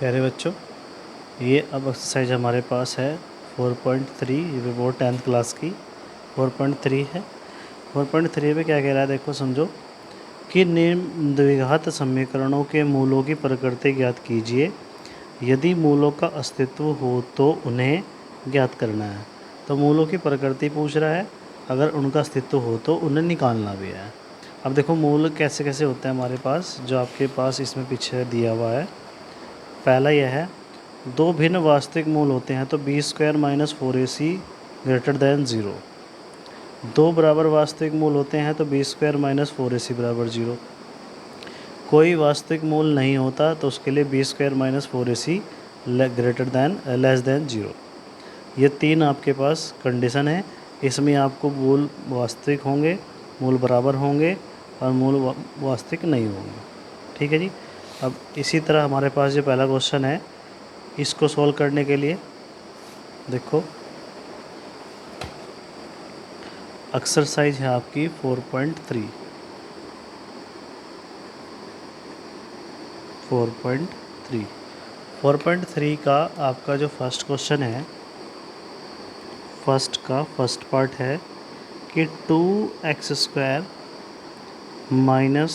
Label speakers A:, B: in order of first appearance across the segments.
A: प्यारे बच्चों, ये अब एक्सरसाइज हमारे पास है 4.3। ये वो 10th क्लास की 4.3 है। 4.3 में क्या कह रहा है, देखो समझो कि निम्न द्विघात समीकरणों के मूलों की प्रकृति ज्ञात कीजिए। यदि मूलों का अस्तित्व हो तो उन्हें ज्ञात करना है। तो मूलों की प्रकृति पूछ रहा है, अगर उनका अस्तित्व हो तो उन्हें निकालना भी है। अब देखो मूल कैसे कैसे होते हैं हमारे पास, जो आपके पास इसमें पीछे दिया हुआ है। पहला यह है, दो भिन्न वास्तविक मूल होते हैं तो b² - 4ac ग्रेटर दैन 0। दो बराबर वास्तविक मूल होते हैं तो b² - 4ac बराबर 0। कोई वास्तविक मूल नहीं होता तो उसके लिए b² - 4ac लेस दैन 0। ये तीन आपके पास कंडीशन है। इसमें आपको मूल वास्तविक होंगे, मूल बराबर होंगे और मूल वास्तविक नहीं होंगे। ठीक है जी। अब इसी तरह हमारे पास जो पहला क्वेश्चन है, इसको सॉल्व करने के लिए देखो एक्सरसाइज है आपकी 4.3। 4.3 का आपका जो फर्स्ट क्वेश्चन है, फर्स्ट पार्ट है कि 2x²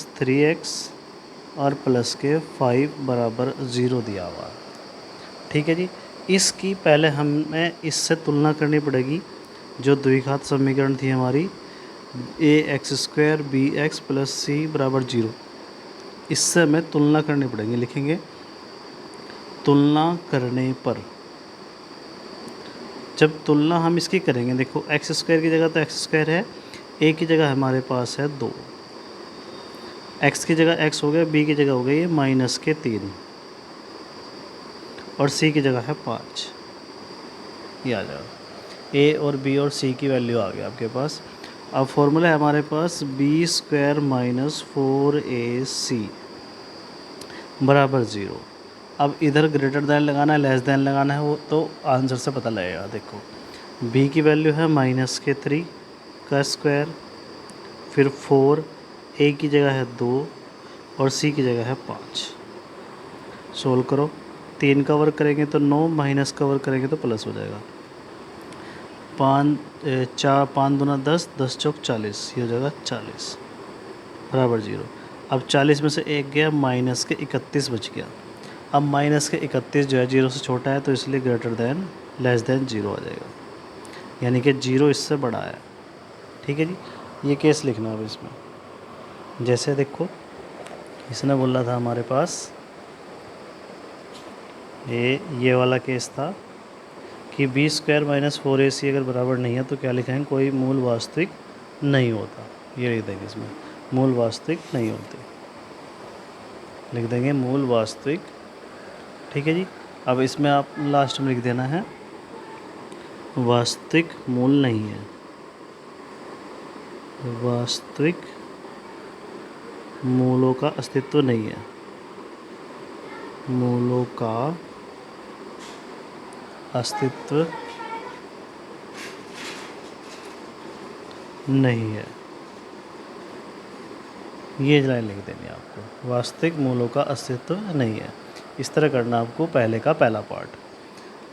A: - 3x और प्लस के 5 बराबर 0 दिया हुआ। ठीक है जी। इसकी पहले हमें इससे तुलना करनी पड़ेगी। जो द्विघात समीकरण थी हमारी ax² bx + c बराबर 0, इससे हमें तुलना करनी पड़ेगी। लिखेंगे तुलना करने पर। जब तुलना हम इसकी करेंगे, देखो x² की जगह तो x² है, a की जगह हमारे पास है 2, x की जगह x हो गया, b की जगह हो गई ये -3 और c की जगह है 5। ये आ जाएगा। a और b और c की वैल्यू आ गया आपके पास। अब फॉर्मूला है हमारे पास b² - 4ac बराबर 0। अब इधर ग्रेटर दैन लगाना है, लेस दैन लगाना है, वो तो आंसर से पता लगेगा। देखो b की वैल्यू है -3 का स्क्वायर, फिर 4, a की जगह है 2 और c की जगह है 5। सोल्व करो, 3 का वर्क करेंगे तो 9, माइनस का वर्क करेंगे तो प्लस हो जाएगा। 5 दूना 10, 10 चौक 40, ये हो जाएगा 40 बराबर 0। अब 40 में से 1 गया, -31 बच गया। अब -31 जो है 0 से छोटा है, तो इसलिए ग्रेटर दैन लेस दैन 0 आ जाएगा, यानी कि 0 इससे बड़ा है। ठीक है जी। ये केस लिखना अब इसमें। जैसे देखो इसने बोला था हमारे पास, ये वाला केस था कि b² - 4ac अगर बराबर नहीं है तो क्या लिखेंगे, कोई मूल वास्तविक नहीं होता। ये लिख देंगे इसमें, मूल वास्तविक नहीं होते, लिख देंगे मूल वास्तविक। ठीक है जी। अब इसमें आप लास्ट में लिख देना है वास्तविक मूल नहीं है, वास्तविक मूलों का अस्तित्व नहीं है, मूलों का अस्तित्व नहीं है। ये लाइन लिख देनी है आपको, वास्तविक मूलों का अस्तित्व नहीं है। इस तरह करना आपको पहले का पहला पार्ट।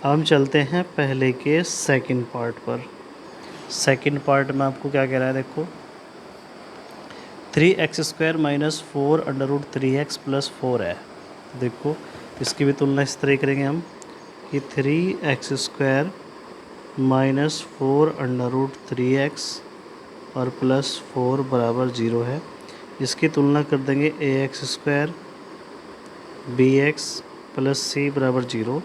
A: अब हम चलते हैं पहले के सेकंड पार्ट पर। सेकंड पार्ट में आपको क्या कह रहा है, देखो 3x² - 4 √3x + 4 है। देखो इसकी भी तुलना इस तरह करेंगे हम कि 3x² - 4 √3x और +4 बराबर 0 है। इसकी तुलना कर देंगे ax² bx + c बराबर 0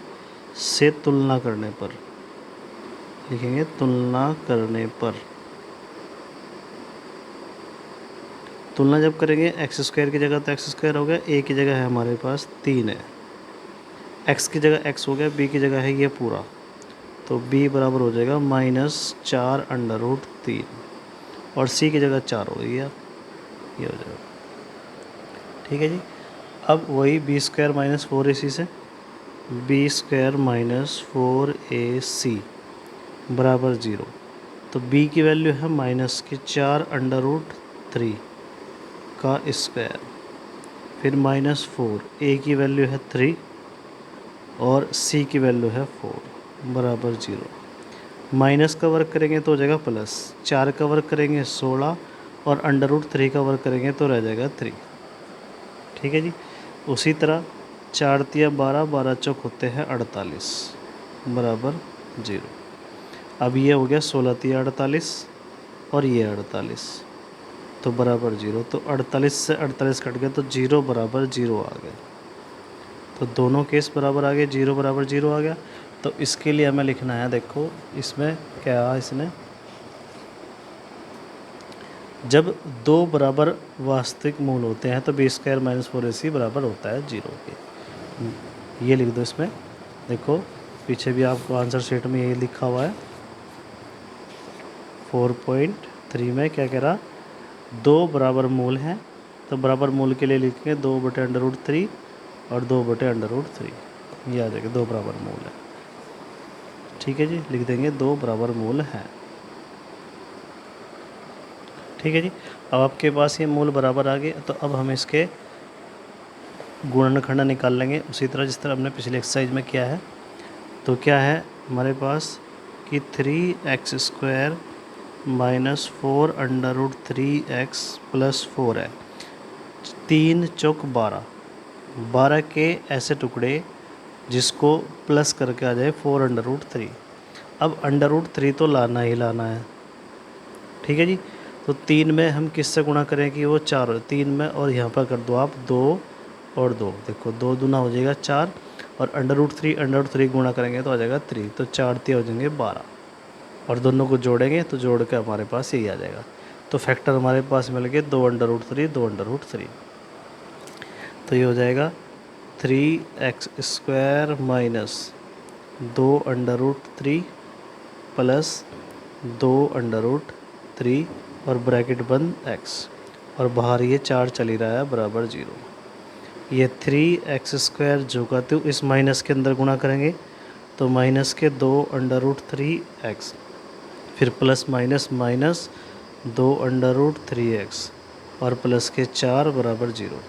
A: से तुलना करने पर। लिखेंगे तुलना करने पर। तुलना जब करेंगे x² की जगह तो x² हो गया, a की जगह है हमारे पास 3 है, x की जगह x हो गया, b की जगह है ये पूरा, तो b बराबर हो जाएगा -4 √3 और c की जगह 4 हो गई यार, ये हो जाएगा। ठीक है जी। अब वही b² - 4ac से b² - 4ac बराबर 0, तो b की वैल्यू है -4 √3 का स्क्वायर, फिर -4, a की वैल्यू है 3 और सी की वैल्यू है 4 बराबर 0। माइनस का वर्क करेंगे तो हो जाएगा प्लस, 4 का वर्क करेंगे 16 और √3 का वर्क करेंगे तो रह जाएगा 3। ठीक है जी। उसी तरह 4 तिया 12, 12 चौक होते हैं 48 बराबर 0। अब ये हो गया 16 तिया 48 और ये 48 तो बराबर 0। तो 48 से 48 कट गया तो 0 बराबर 0 आ गया। तो दोनों केस बराबर आ गए, 0 बराबर 0 आ गया। तो इसके लिए हमें लिखना है, देखो इसमें क्या इसने, जब दो बराबर वास्तविक मूल होते हैं तो b² - 4ac बराबर होता है 0 के। ये लिख दो इसमें, देखो पीछे भी आपको आंसर शीट में ये लिखा हुआ है। 4.3 में क्या कह रहा, दो बराबर मूल हैं तो बराबर मूल के लिए लिखेंगे 2/√3 और 2/√3। ये आ जाएगा, दो बराबर मूल है। ठीक है जी, लिख देंगे दो बराबर मूल हैं। ठीक है जी। अब आपके पास ये मूल बराबर आ गए तो अब हम इसके गुणनखंड निकाल लेंगे उसी तरह जिस तरह हमने पिछले एक्सरसाइज में किया है। तो क्या है हमारे पास कि 3x² - 4√3x + 4 है। 3 चौक 12, 12 के ऐसे टुकड़े जिसको प्लस करके आ जाए 4√3। अब √3 तो लाना ही लाना है। ठीक है जी। तो 3 में हम किससे गुणा करें कि वो 4 हो, 3 में और यहाँ पर कर दो आप 2 और 2, देखो 2 दूना हो जाएगा 4 और √3 गुणा करेंगे तो आ जाएगा 3। तो 4 3 हो जाएंगे 12 और दोनों को जोड़ेंगे तो जोड़ के हमारे पास यही आ जाएगा। तो फैक्टर हमारे पास मिल गए 2√3 2√3। तो ये हो जाएगा 3x² - 2√3 प्लस 2√3 और ब्रैकेट बंद x और बाहर ये 4 चल ही रहा है बराबर 0। ये 3x² जो कहते हो इस माइनस के अंदर गुणा करेंगे तो माइनस के 2√3x फिर प्लस माइनस माइनस 2√3x और प्लस के 4 बराबर 0।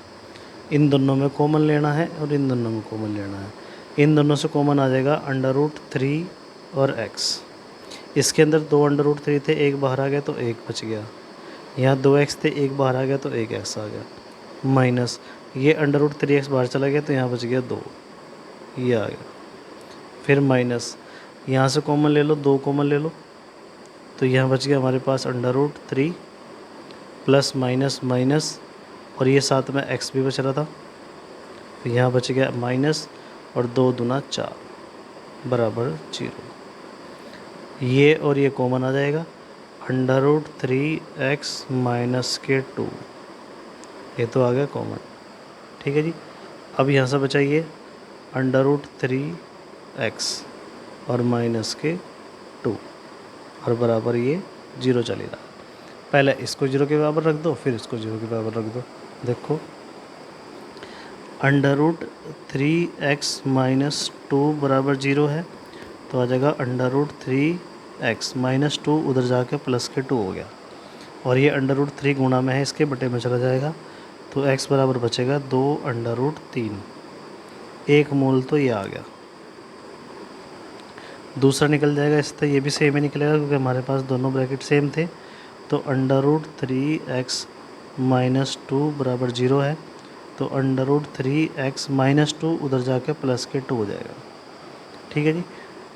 A: इन दोनों में कॉमन लेना है और इन दोनों में कॉमन लेना है। इन दोनों से कॉमन आ जाएगा √3 और x। इसके अंदर 2√3 थे, एक बाहर आ गया तो एक बच गया। यहाँ 2x थे, एक बाहर आ गया तो एक x आ गया। माइनस ये √3x बाहर चला गया तो यहाँ बच गया 2, ये आ गया। फिर माइनस यहाँ से कॉमन ले लो, 2 कॉमन ले लो तो यहाँ बच गया हमारे पास √3 प्लस माइनस माइनस और ये साथ में x भी बच रहा था तो यहाँ बच गया माइनस और 2 दूना 4 बराबर 0। ये और ये कॉमन आ जाएगा √3x - 2, ये तो आ गया कॉमन। ठीक है जी। अब यहाँ से बचाइए √3x और -2 और बराबर ये 0 चलेगा। पहले इसको 0 के बराबर रख दो फिर इसको 0 के बराबर रख दो। देखो √3x - 2 बराबर 0 है तो आ जाएगा √3x - 2 उधर जाके प्लस के 2 हो गया और ये √3 गुणा में है इसके बटे में चला जाएगा तो x बराबर बचेगा 2√3। एक मूल तो ये आ गया, दूसरा निकल जाएगा इस तरह, ये भी सेम ही निकलेगा क्योंकि हमारे पास दोनों ब्रैकेट सेम थे। तो √3x - 2 बराबर 0 है तो √3x - 2 उधर जाके प्लस के 2 हो जाएगा। ठीक है जी।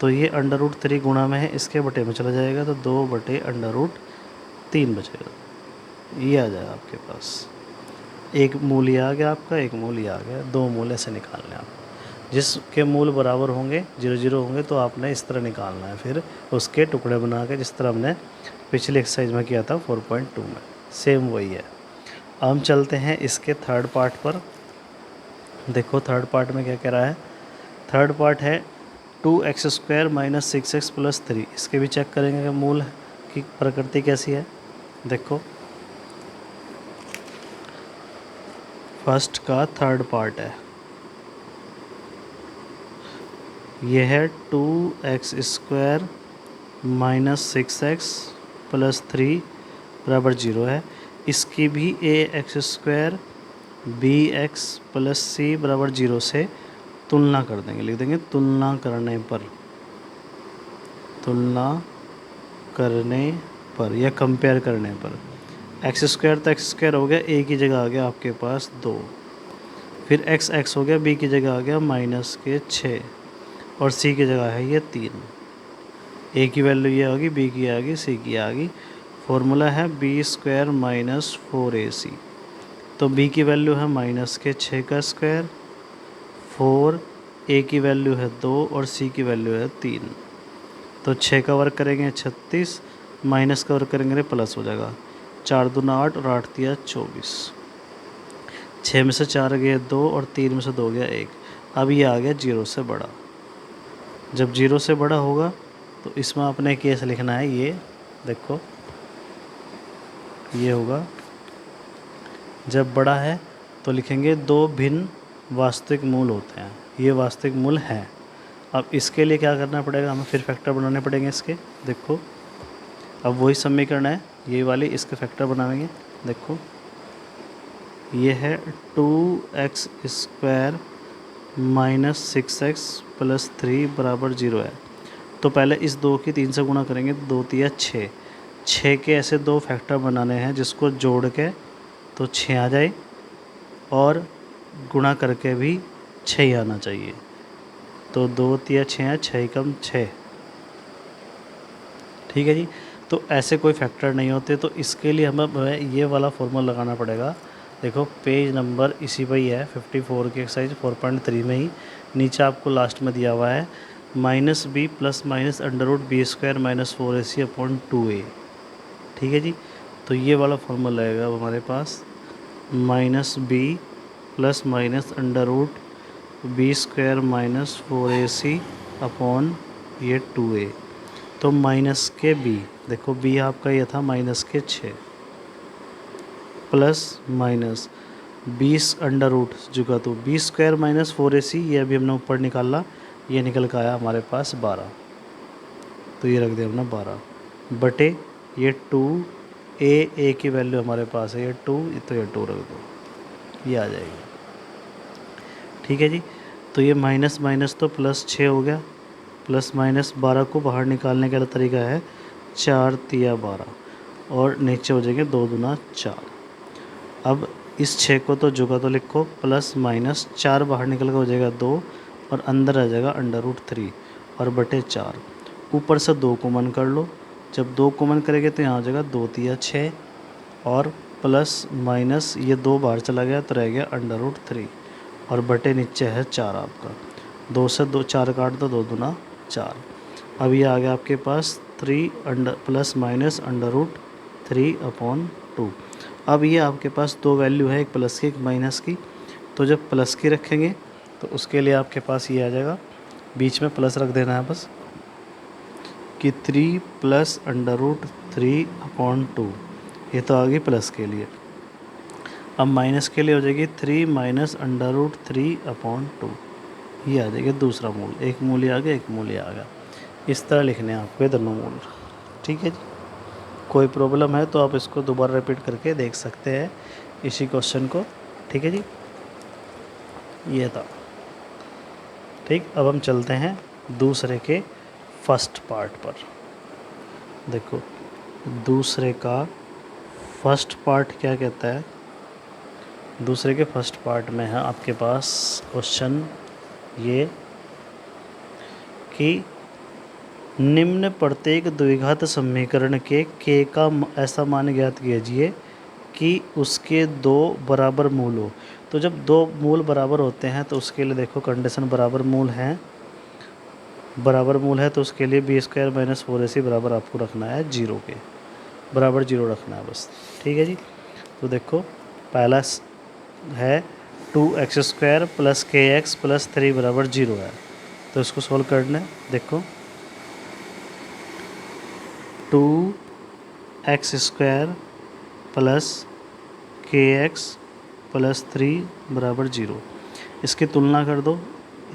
A: तो ये √3 गुणा में है इसके बटे में चला जाएगा तो 2/√3 बचेगा। ये आ जाएगा आपके पास, एक मूल ये आ गया आपका, एक मूल ये आ गया। दो मूल ऐसे निकालने आप, जिसके मूल बराबर होंगे 0 0 होंगे तो आपने इस तरह निकालना है, फिर उसके टुकड़े बना के जिस तरह हमने पिछले एक्सरसाइज में किया था 4.2 में, सेम वही है। अब हम चलते हैं इसके थर्ड पार्ट पर। देखो थर्ड पार्ट में क्या कह रहा है। थर्ड पार्ट है 2x² - 6x + 3। इसके भी चेक करेंगे कि मूल की प्रकृति कैसी है। देखो फर्स्ट का थर्ड पार्ट है, यह है 2x² - 6x + 3 बराबर 0 है। इसकी भी ax² bx + c बराबर 0 से तुलना कर देंगे, लिख देंगे तुलना करने पर, तुलना करने पर या कंपेयर करने पर। एक्स स्क्वायर तो एक्स स्क्वायर हो गया, ए की जगह आ गया आपके पास 2, फिर एक्स एक्स हो गया, बी की जगह आ गया -6 और सी की जगह है ये 3। ए की वैल्यू ये आ गई, बी की आ गई, सी की आ गई। फॉर्मूला है b² - 4ac। तो b की वैल्यू है -6 का स्क्वायर, 4, ए की वैल्यू है 2 और सी की वैल्यू है 3। तो 6 का वर्क करेंगे 36, माइनस का वर्क करेंगे प्लस हो जाएगा। 4 दूना 8 और 8 दिया 24। 6 में से 4 गया 2 और 3 में से 2 गया 1। अब ये आ गया 0 से बड़ा। जब 0 से बड़ा होगा तो इसमें आपने केस लिखना है, ये देखो ये होगा, जब बड़ा है तो लिखेंगे 2 भिन्न वास्तविक मूल होते हैं, ये वास्तविक मूल है। अब इसके लिए क्या करना पड़ेगा, हमें फिर फैक्टर बनाने पड़ेंगे इसके। देखो अब वही समीकरण है, ये वाली, इसके फैक्टर बनाएंगे। देखो ये है 2x² - 6x + 3 = 0 है। तो पहले इस 2 की 3 से गुणा करेंगे, 2 तिया 6। 6 के ऐसे 2 फैक्टर बनाने हैं जिसको जोड़ के तो 6 आ जाए और गुणा करके भी 6 ही आना चाहिए। तो 2 तिया 6 है, 6 कम 6, ठीक है जी। तो ऐसे कोई फैक्टर नहीं होते, तो इसके लिए हमें ये वाला फॉर्मूला लगाना पड़ेगा। देखो पेज नंबर इसी पर ही है, 54 की एक्सरसाइज 4.3 में ही नीचे आपको लास्ट में दिया हुआ है -b ± √b² - 4ac/2a, ठीक है जी। तो ये वाला फॉर्मूला लगेगा हमारे पास -b ± √b² - 4ac/2a। तो माइनस के b, देखो b आपका ये था -6 प्लस माइनस 20 जुगा, तो b² - 4ac, ये अभी हमने ऊपर निकाला, ये निकल कर आया हमारे पास 12। तो ये रख दिया हमने 12 बटे ये 2a, a की वैल्यू हमारे पास है ये 2, तो ये 2 रख दो, ये आ जाएगी, ठीक है जी। तो ये माइनस माइनस तो +6 हो गया, प्लस माइनस 12 को बाहर निकालने का तरीका है 4 तिया 12 और नीचे हो जाएंगे 2 दूना 4। अब इस 6 को तो जुगा तो लिखो, प्लस माइनस 4 बाहर निकल कर हो जाएगा 2 और अंदर आ जाएगा √3 और बटे 4। ऊपर से 2 कॉमन कर लो, जब 2 कॉमन करेंगे तो यहाँ हो जाएगा 2 तिया 6 और प्लस माइनस ये 2 बाहर चला गया तो रह गया √3 और बटे नीचे है 4 आपका। 2 से 2 4 काट दो, 2 दूना 4। अब ये आ गया आपके पास 3 ± √3/2। अब ये आपके पास 2 वैल्यू है, एक प्लस की एक माइनस की। तो जब प्लस की रखेंगे तो उसके लिए आपके पास ये आ जाएगा, बीच में प्लस रख देना है बस, कि 3 + √3/2, ये तो आ गई प्लस के लिए। अब माइनस के लिए हो जाएगी 3 - √3/2, ये आ जाएगा दूसरा मूल। एक मूल आ गया, एक मूल आ गया। इस तरह लिखने हैं आपको दोनों मूल, ठीक है जी। कोई प्रॉब्लम है तो आप इसको दोबारा रिपीट करके देख सकते हैं इसी क्वेश्चन को, ठीक है जी। ये था, ठीक। अब हम चलते हैं दूसरे के फर्स्ट पार्ट पर। देखो दूसरे का फर्स्ट पार्ट क्या कहता है। दूसरे के फर्स्ट पार्ट में है आपके पास क्वेश्चन ये कि निम्न प्रत्येक द्विघात समीकरण के का ऐसा मान ज्ञात कीजिए कि उसके 2 बराबर मूल हो। तो जब 2 मूल बराबर होते हैं तो उसके लिए देखो कंडीशन बराबर मूल है, बराबर मूल है तो उसके लिए b² - 4ac बराबर आपको रखना है 0 के बराबर, 0 रखना है बस, ठीक है जी। तो देखो पहला है 2x² + kx + 3 = 0 है, तो इसको सोल्व करना है। देखो 2x² + kx + 3 = 0। इसकी तुलना कर दो,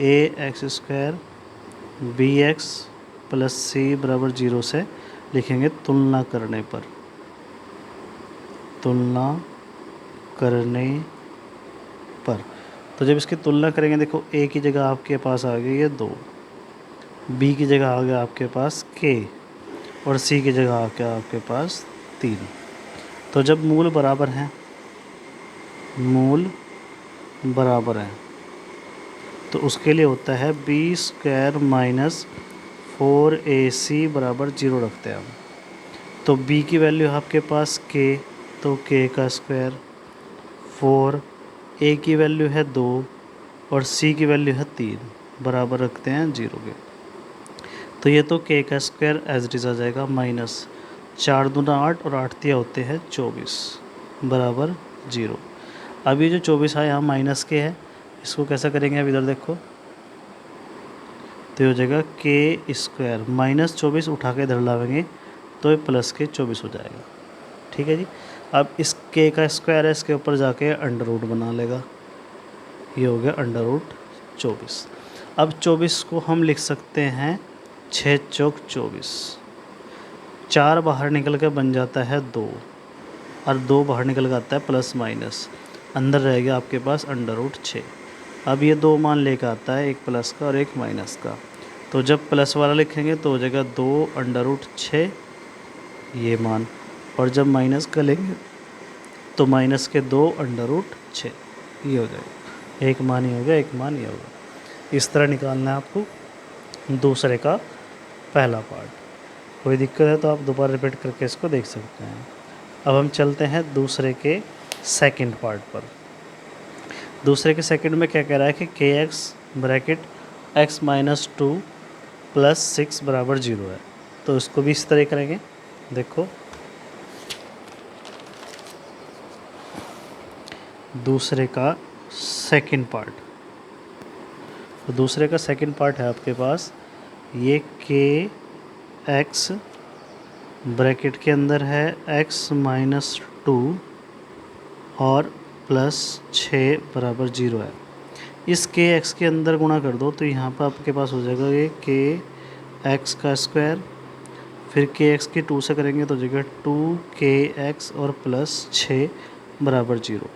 A: ax² bx + c = 0 से लिखेंगे तुलना करने पर, तुलना करने पर। तो जब इसकी तुलना करेंगे देखो ए की जगह आपके पास आ गई है 2, बी की जगह आ गया आपके पास के और सी की जगह आ गया आपके पास 3। तो जब मूल बराबर हैं, मूल बराबर हैं तो उसके लिए होता है बी स्क्वायर माइनस 4ac बराबर 0 रखते हैं हम। तो b की वैल्यू आपके पास k, तो k का स्क्वायर 4, a की वैल्यू है 2 और c की वैल्यू है 3 बराबर रखते हैं 0 के। तो ये तो k का स्क्वायर एज इट इज़ आ जाएगा माइनस 4 दूना 8 और 8 तिया होते हैं 24 बराबर 0। अब ये जो 24 है यहाँ माइनस के है, इसको कैसा करेंगे अब इधर देखो, तो हो जाएगा के स्क्वायर माइनस 24 उठा के इधर लाएंगे तो ये प्लस के 24 हो जाएगा। ठीक है जी। अब इस के का स्क्वायर है, इसके ऊपर जाके अंडर रूट बना लेगा, ये हो गया अंडर रूट 24। अब 24 को हम लिख सकते हैं 6 चौक 24, 4 बाहर निकल के बन जाता है 2 और 2 बाहर निकल के आता है प्लस माइनस, अंदर रहेगा आपके पास अंडर रूट 6। अब ये 2 मान लेकर आता है, एक प्लस का और एक माइनस का, तो जब प्लस वाला लिखेंगे तो हो जाएगा 2 अंडर रूट 6 ये मान, और जब माइनस का लेंगे तो माइनस के 2 अंडर रूट 6 ये हो जाएगा, एक मान ही हो गया, एक मान ये होगा। इस तरह निकालना है आपको दूसरे का पहला पार्ट। कोई दिक्कत है तो आप दोबारा रिपीट करके इसको देख सकते हैं। अब हम चलते हैं दूसरे के सेकंड पार्ट पर। दूसरे के सेकंड में क्या कह रहा है कि के x bracket x minus 2 plus 6 बराबर 0 है। तो इसको भी इस तरह करेंगे। देखो दूसरे का सेकंड पार्ट, तो दूसरे का सेकंड पार्ट है आपके पास ये के एक्स ब्रैकेट के अंदर है एक्स माइनस 2 और प्लस 6 बराबर 0 है। इस के एक्स के अंदर गुणा कर दो तो यहाँ पर आपके पास हो जाएगा ये के एक्स का स्क्वायर, फिर के एक्स की 2 से करेंगे तो हो जाएगा 2kx और प्लस 6 बराबर 0।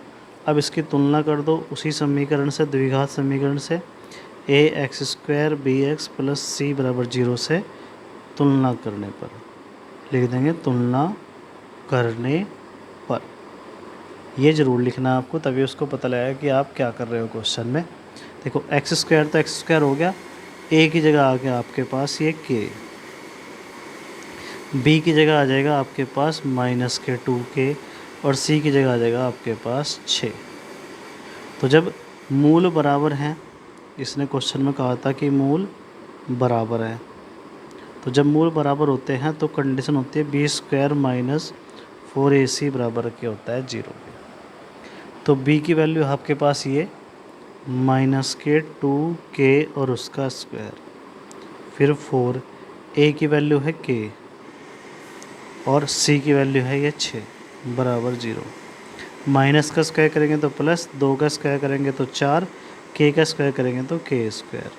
A: अब इसकी तुलना कर दो उसी समीकरण से, द्विघात समीकरण से, a x square b x plus c बराबर 0 से तुलना करने पर लिख देंगे तुलना करने पर। ये ज़रूर लिखना है आपको, तभी उसको पता लगेगा कि आप क्या कर रहे हो क्वेश्चन में। देखो एक्स स्क्वायर तो एक्स स्क्वायर हो गया, ए की जगह आ गया आपके पास ये के, बी की जगह आ जाएगा आपके पास माइनस के 2k और सी की जगह आ जाएगा आपके पास 6। तो जब मूल बराबर हैं, इसने क्वेश्चन में कहा था कि मूल बराबर है, तो जब मूल बराबर होते हैं तो कंडीशन होती है बी स्क्वायर माइनस 4ac बराबर क्या होता है 0। तो b की वैल्यू आपके पास ये माइनस के 2k और उसका स्क्वायर, फिर 4, a की वैल्यू है k और c की वैल्यू है ये 6 बराबर 0। माइनस का स्क्वायर करेंगे तो प्लस, 2 का स्क्वायर करेंगे तो 4, k का स्क्वायर करेंगे तो k स्क्वायर,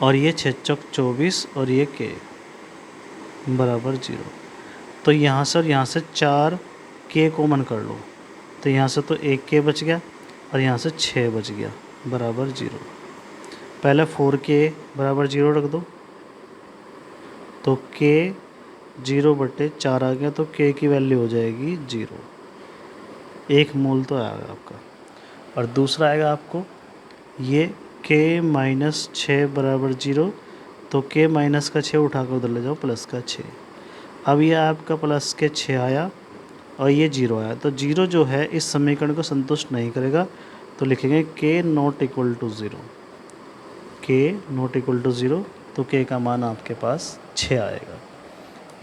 A: और ये 6 चौक 24 और ये k बराबर 0। तो यहाँ से और यहाँ से 4 k कॉमन कर लो, तो यहाँ से तो 1 k बच गया और यहाँ से 6 बच गया बराबर 0। पहले 4k बराबर 0 रख दो, तो k 0/4 आ गया, तो k की वैल्यू हो जाएगी 0। एक मूल तो आएगा आपका, और दूसरा आएगा आपको ये k माइनस 6 बराबर 0, तो k माइनस का 6 उठा कर उधर ले जाओ प्लस का 6। अब ये आपका प्लस के 6 आया और ये 0 आया, तो 0 जो है इस समीकरण को संतुष्ट नहीं करेगा, तो लिखेंगे k not equal to 0, k not equal to 0, तो k का मान आपके पास 6 आएगा।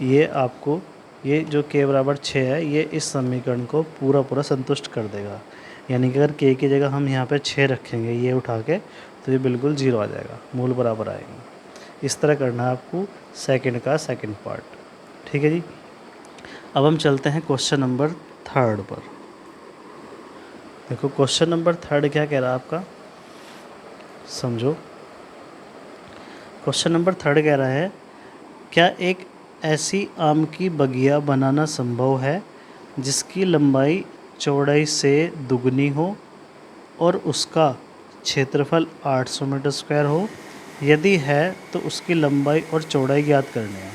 A: ये आपको ये जो k बराबर 6 है ये इस समीकरण को पूरा संतुष्ट कर देगा। यानी कि अगर k की जगह हम यहाँ पे 6 रखेंगे ये उठा के, तो ये बिल्कुल 0 आ जाएगा, मूल बराबर आएंगे। इस तरह करना है आपको सेकंड का सेकंड पार्ट। ठीक है जी। अब हम चलते हैं क्वेश्चन नंबर 3 पर। देखो क्वेश्चन नंबर 3 क्या कह रहा है आपका, समझो। क्वेश्चन नंबर 3 कह रहा है क्या एक ऐसी आम की बगिया बनाना संभव है जिसकी लंबाई चौड़ाई से दुगनी हो और उसका क्षेत्रफल 800 मीटर स्क्वायर हो। यदि है तो उसकी लंबाई और चौड़ाई ज्ञात करनी है।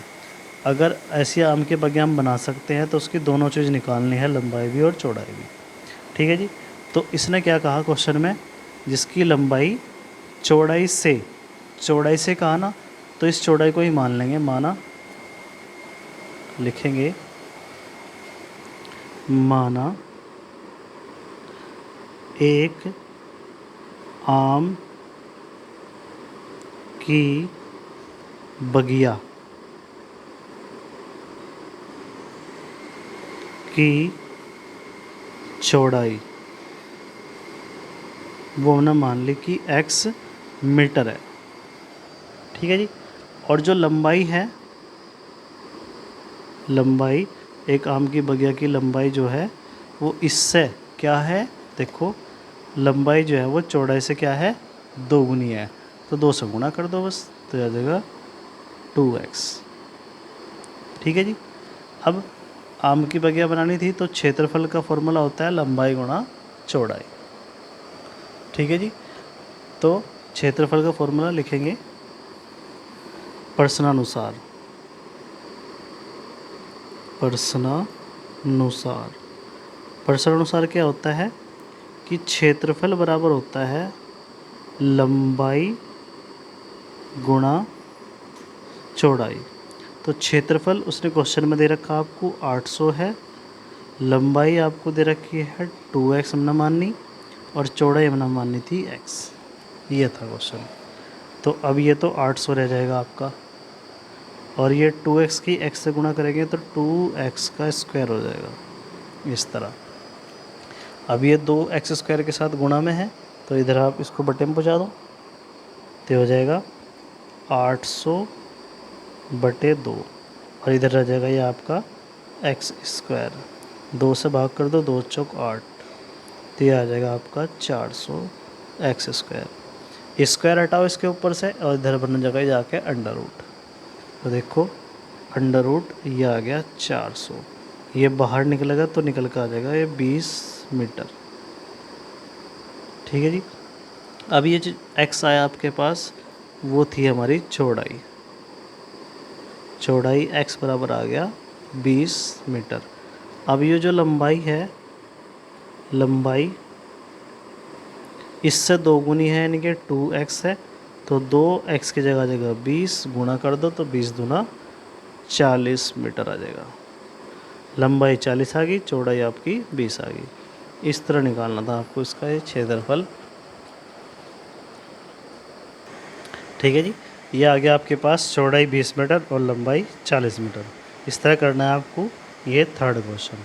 A: अगर ऐसी आम के बगिया हम बना सकते हैं तो उसकी दोनों चीज़ निकालनी है, लंबाई भी और चौड़ाई भी। ठीक है जी। तो इसने क्या कहा क्वेश्चन में, जिसकी लंबाई चौड़ाई से कहा ना, तो इस चौड़ाई को ही मान लेंगे, माना लिखेंगे, माना एक आम की बगिया की चौड़ाई वो हमने मान ली कि x मीटर है। ठीक है जी। और जो लंबाई है, लंबाई एक आम की बगिया की लंबाई जो है वो इससे क्या है, देखो लंबाई जो है वो चौड़ाई से क्या है, 2 गुनी है। तो 2 से गुणा कर दो बस, तो आ जाएगा 2x। ठीक है जी। अब आम की बगिया बनानी थी तो क्षेत्रफल का फॉर्मूला होता है लंबाई गुणा चौड़ाई। ठीक है जी। तो क्षेत्रफल का फॉर्मूला लिखेंगे प्रश्नानुसार, प्रश्नानुसार क्या होता है कि क्षेत्रफल बराबर होता है लंबाई गुणा चौड़ाई। तो क्षेत्रफल उसने क्वेश्चन में दे रखा आपको 800 है, लंबाई आपको दे रखी है 2x हमने माननी, और चौड़ाई हमने माननी थी x। ये था क्वेश्चन। तो अब ये तो 800 रह जाएगा आपका, और ये 2x की x से गुणा करेंगे तो 2x का स्क्वायर हो जाएगा इस तरह। अब ये 2x स्क्वायर के साथ गुणा में है तो इधर आप इसको बटे में पहुँचा दो, तो हो जाएगा 800 बटे 2, और इधर रह जाएगा ये आपका x स्क्वायर। 2 से भाग कर दो, 2 चौक 8, तो ये आ जाएगा आपका 400 x स्क्वायर। स्क्वायर हटाओ इसके ऊपर से और इधर बन जगह जाके अंडर रूट, तो देखो अंडर रूट ये आ गया 400, ये बाहर निकलेगा तो निकल कर आ जाएगा ये 20 मीटर। ठीक है जी। अब ये जो x आया आपके पास वो थी हमारी चौड़ाई, x बराबर आ गया 20 मीटर। अब ये जो लंबाई है, लंबाई इससे 2 गुनी है यानी कि 2x है, तो 2x की जगह 20 गुणा कर दो तो 20 दूना 40 मीटर आ जाएगा। लंबाई 40 आ गई, चौड़ाई आपकी 20 आ गई। इस तरह निकालना था आपको इसका ये क्षेत्रफल। ठीक है जी। ये आ गया आपके पास चौड़ाई 20 मीटर और लंबाई 40 मीटर। इस तरह करना है आपको ये थर्ड क्वेश्चन।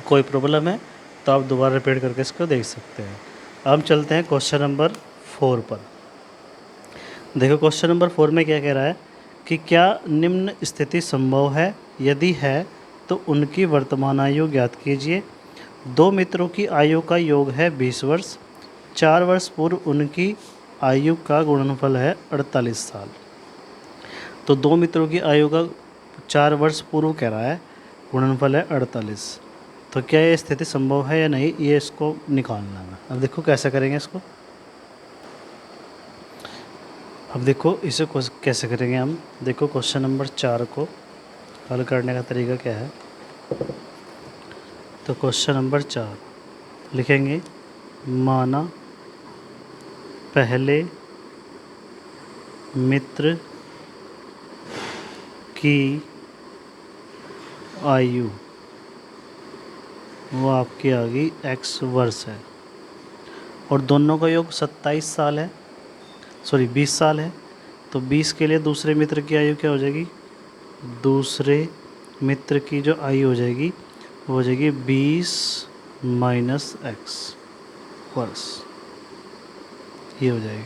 A: कोई प्रॉब्लम है तो आप दोबारा रिपीट करके इसको देख सकते हैं। अब हम चलते हैं क्वेश्चन नंबर 4 पर। देखो क्वेश्चन नंबर 4 में क्या कह रहा है कि क्या निम्न स्थिति संभव है, यदि है तो उनकी वर्तमान आयु ज्ञात कीजिए। 2 मित्रों की आयु का योग है 20 वर्ष, 4 वर्ष पूर्व उनकी आयु का गुणनफल है 48 साल। तो 2 मित्रों की आयु का 4 वर्ष पूर्व कह रहा है, गुणनफल है 48। तो क्या ये स्थिति संभव है या नहीं, ये इसको निकालना है। अब देखो कैसे करेंगे इसको। अब देखो इसे कैसे करेंगे हम। देखो क्वेश्चन नंबर 4 को हल करने का तरीका क्या है। तो क्वेश्चन नंबर 4 लिखेंगे, माना पहले मित्र की आयु वो आपकी आ गई x वर्ष है, और दोनों का योग 27 साल है, 20 साल है। तो 20 के लिए दूसरे मित्र की आयु क्या हो जाएगी, दूसरे मित्र की जो आयु हो जाएगी वो हो जाएगी 20 माइनस x वर्ष। ये हो जाएगी,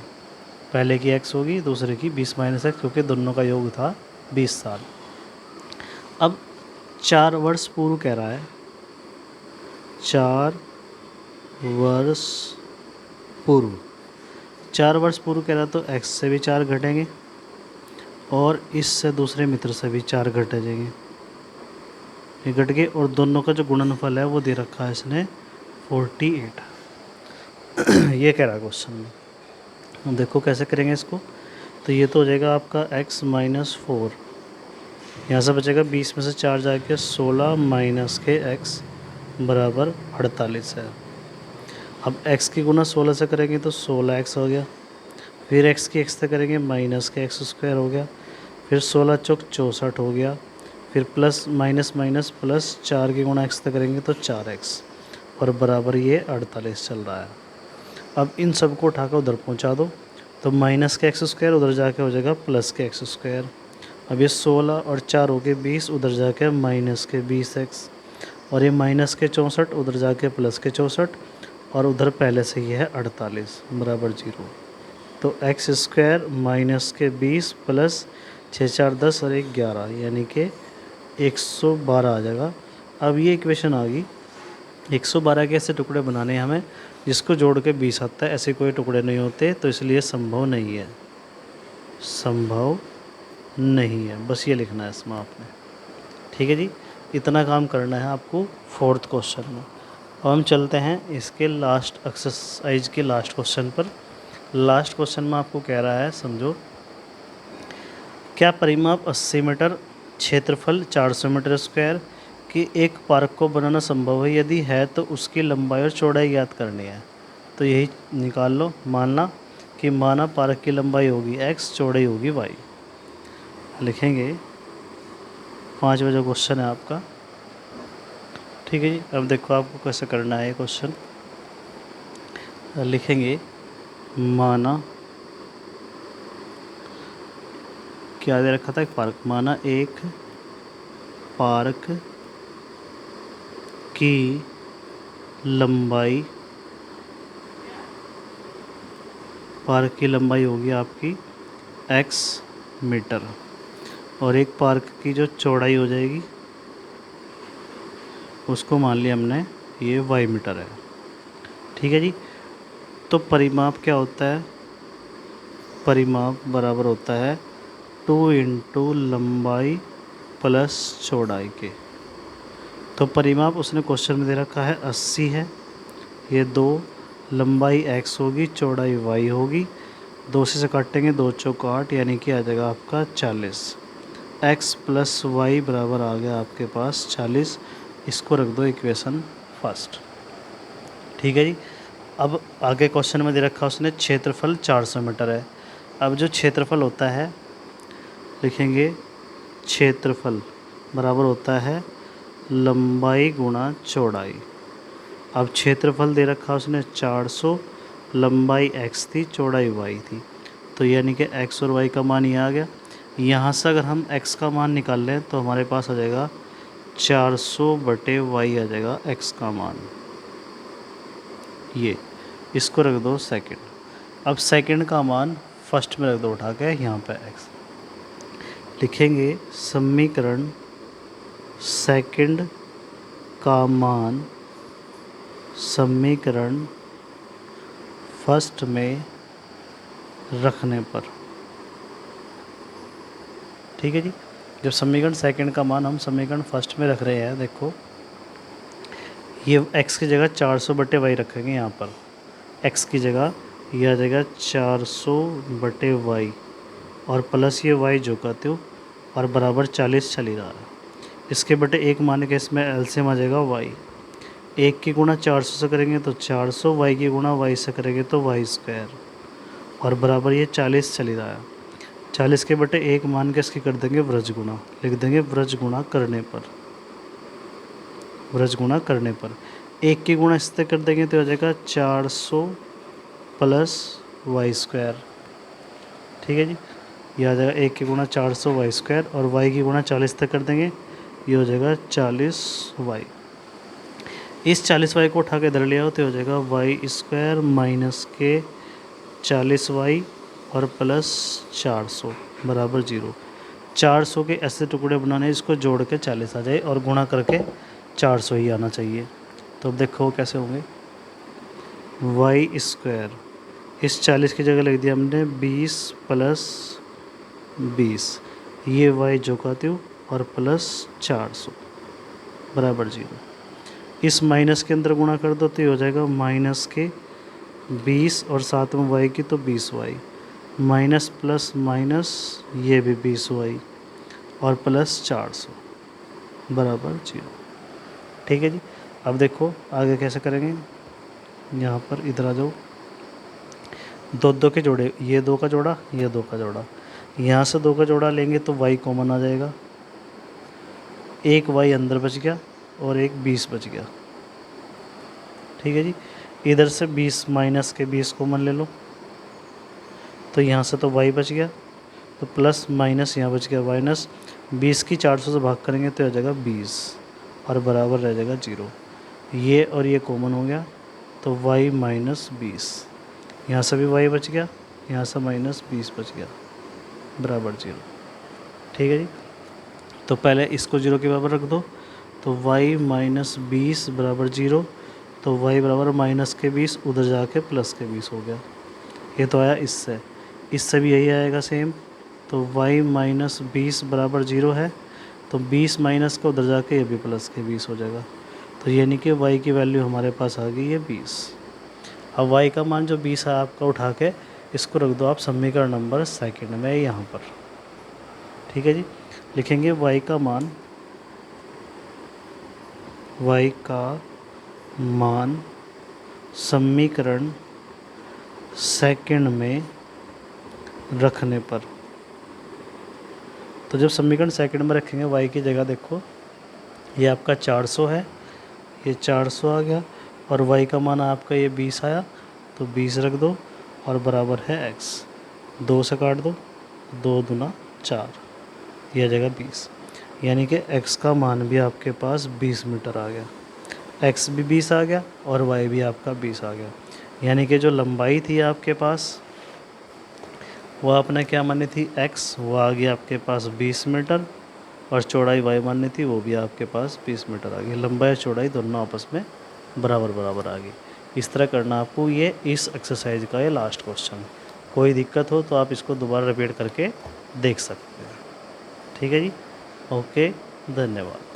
A: पहले की x होगी, दूसरे की 20 माइनस x, क्योंकि दोनों का योग था 20 साल। अब 4 वर्ष पूर्व कह रहा है, 4 वर्ष पूर्व, 4 वर्ष पूर्व कह रहा तो x से भी 4 घटेंगे और इससे दूसरे मित्र से भी 4 घट जाएंगे, ये घट गए। और दोनों का जो गुणनफल है वो दे रखा है इसने 48। ये कह रहा है क्वेश्चन में। हम देखो कैसे करेंगे इसको। तो ये तो हो जाएगा आपका x माइनस 4, यहाँ से बचेगा 20 में से 4 जाके 16 माइनस के x बराबर 48 है। अब x की गुना 16 से करेंगे तो 16x हो गया, फिर x की x से करेंगे माइनस के x स्क्वायर हो गया, फिर 16 चौक 64 हो गया, फिर प्लस माइनस माइनस प्लस 4 की गुना x से करेंगे तो 4x और बराबर ये 48 चल रहा है। अब इन सब को उठाकर उधर पहुंचा दो, तो माइनस के एक्स स्क्वायर उधर जाके हो जाएगा प्लस के एक्स स्क्वायर। अब ये 16 और 4 हो गए 20, उधर जाके माइनस के 20x, और ये माइनस के 64 उधर जाके प्लस के 64, और उधर पहले से ही है 48 बराबर 0। तो एक्स स्क्वायर माइनस के 20 प्लस 6 4 10 और 1 11 यानी कि 112 आ जाएगा। अब ये इक्वेशन आ गई। 112 के ऐसे टुकड़े बनाने हैं हमें जिसको जोड़ के 20 आता है, ऐसे कोई टुकड़े नहीं होते, तो इसलिए संभव नहीं है, संभव नहीं है, बस ये लिखना है इसमें आपने। ठीक है जी, इतना काम करना है आपको 4th क्वेश्चन में। अब हम चलते हैं इसके लास्ट एक्सरसाइज के लास्ट क्वेश्चन पर। लास्ट क्वेश्चन में आपको कह रहा है, समझो, क्या परिमाप 80 मीटर, क्षेत्रफल 400 मीटर स्क्वायर कि एक पार्क को बनाना संभव है? यदि है तो उसकी लंबाई और चौड़ाई ज्ञात करनी है। तो यही निकाल लो। माना पार्क की लंबाई होगी x, चौड़ाई होगी y। लिखेंगे 5 बजे क्वेश्चन है आपका। ठीक है जी, अब देखो आपको कैसे करना है ये क्वेश्चन। लिखेंगे माना, क्या दे रखा था, एक पार्क। माना एक पार्क की लंबाई, पार्क की लंबाई होगी आपकी x मीटर, और एक पार्क की जो चौड़ाई हो जाएगी उसको मान लिया हमने ये y मीटर है। ठीक है जी, तो परिमाप क्या होता है? परिमाप बराबर होता है 2 इंटू लंबाई प्लस चौड़ाई के। तो परिमाप उसने क्वेश्चन में दे रखा है 80 है, ये 2, लंबाई x होगी, चौड़ाई y होगी, 2 से काटेंगे 2 चौक 8 यानी कि आ जाएगा आपका 40। x प्लस वाई बराबर आ गया आपके पास 40। इसको रख दो इक्वेशन फर्स्ट। ठीक है जी, अब आगे क्वेश्चन में दे रखा उसने क्षेत्रफल 400 मीटर है। अब जो क्षेत्रफल होता है, लिखेंगे क्षेत्रफल बराबर होता है लंबाई गुणा चौड़ाई। अब क्षेत्रफल दे रखा उसने 400, लंबाई x थी, चौड़ाई y थी, तो यानी कि x और y का मान ये आ गया। यहाँ से अगर हम x का मान निकाल लें तो हमारे पास आ जाएगा 400/y आ जाएगा x का मान। ये इसको रख दो सेकंड। अब सेकंड का मान फर्स्ट में रख दो उठा के यहाँ पे x। लिखेंगे समीकरण सेकंड का मान समीकरण फर्स्ट में रखने पर। ठीक है जी, जब समीकरण सेकंड का मान हम समीकरण फर्स्ट में रख रहे हैं, देखो ये x की जगह 400/y रखेंगे यहाँ पर। x की जगह यह आ जाएगा 400/y और प्लस ये y जो कहते हो और बराबर 40 चल ही रहा है। इसके बटे 1 मान के इसमें एलसीएम आ जाएगा y। 1 की गुणा 400 से करेंगे तो 400, y की गुणा y से करेंगे तो y स्क्वायर और बराबर ये 40 चल ही रहा है। 40 के बटे 1 मान के इसकी कर देंगे व्रज गुणा, लिख देंगे व्रज गुणा करने पर। व्रज गुणा करने पर 1 की गुणा इससे कर देंगे तो हो जाएगा 400 प्लस वाई स्क्वायर। ठीक है जी, ये आ जाएगा 1 की गुणा 400 वाई स्क्वायर और y की गुणा 40 तक कर देंगे, ये हो जाएगा 40y। इस 40y को उठा के इधर ले आओ तो हो जाएगा वाई स्क्वायर माइनस के 40y और प्लस 400 बराबर 0। 400 के ऐसे टुकड़े बनाने इसको जोड़ के 40 आ जाए और गुणा करके 400 ही आना चाहिए। तो अब देखो कैसे होंगे। वाई स्क्वायर, इस 40 की जगह लिख दिया हमने 20 प्लस 20, ये y जो कहते हो और प्लस 400 बराबर 0। इस माइनस के अंदर गुणा कर दो तो ये हो जाएगा माइनस के 20 और साथ में वाई की तो 20y, माइनस प्लस माइनस ये भी 20y और प्लस 400 बराबर 0। ठीक है जी। अब देखो आगे कैसे करेंगे। यहाँ पर इधर आ जाओ, दो दो के जोड़े, ये 2 का जोड़ा, ये 2 का जोड़ा, यहाँ से 2 का जोड़ा लेंगे तो y कॉमन आ जाएगा, एक y अंदर बच गया और एक 20 बच गया। ठीक है जी। इधर से 20 माइनस के 20 कॉमन ले लो, तो यहाँ से तो y बच गया, तो प्लस माइनस यहाँ बच गया माइनस, 20 की 400 से भाग करेंगे तो आ जाएगा 20 और बराबर रह जाएगा 0। ये और ये कॉमन हो गया तो y माइनस 20, यहाँ से भी y बच गया, यहाँ से माइनस 20 बच गया बराबर 0। ठीक है जी। तो पहले इसको 0 के बराबर रख दो, तो y माइनस 20 बराबर 0, तो y बराबर माइनस के 20 उधर जाके प्लस के 20 हो गया। ये तो आया इससे भी यही आएगा सेम, तो y माइनस 20 बराबर 0 है, तो 20 माइनस का उधर जाके ये भी प्लस के 20 हो जाएगा। तो यानी कि y की वैल्यू हमारे पास आ गई है 20। अब y का मान जो 20 है आपका उठा के इसको रख दो आप समीकरण नंबर 2 में यहाँ पर। ठीक है जी। लिखेंगे y का मान समीकरण 2 में रखने पर, तो जब समीकरण 2 में रखेंगे y की जगह देखो ये आपका 400 है, ये 400 आ गया और y का मान आपका ये 20 आया, तो 20 रख दो और बराबर है x, 2 से काट दो, 2 दूना 4, ये आ जाएगा 20। यानी कि x का मान भी आपके पास 20 मीटर आ गया, x भी 20 आ गया और y भी आपका 20 आ गया। यानी कि जो लंबाई थी आपके पास वो आपने क्या मानी थी x, वो आ गया आपके पास 20 मीटर और चौड़ाई y मानी थी वो भी आपके पास 20 मीटर आ गई। लंबाई और चौड़ाई दोनों आपस में बराबर बराबर आ गई। इस तरह करना आपको ये इस एक्सरसाइज का ये लास्ट क्वेश्चन। कोई दिक्कत हो तो आप इसको दोबारा रिपीट करके देख सकते हैं। ठीक है जी। ओके, धन्यवाद।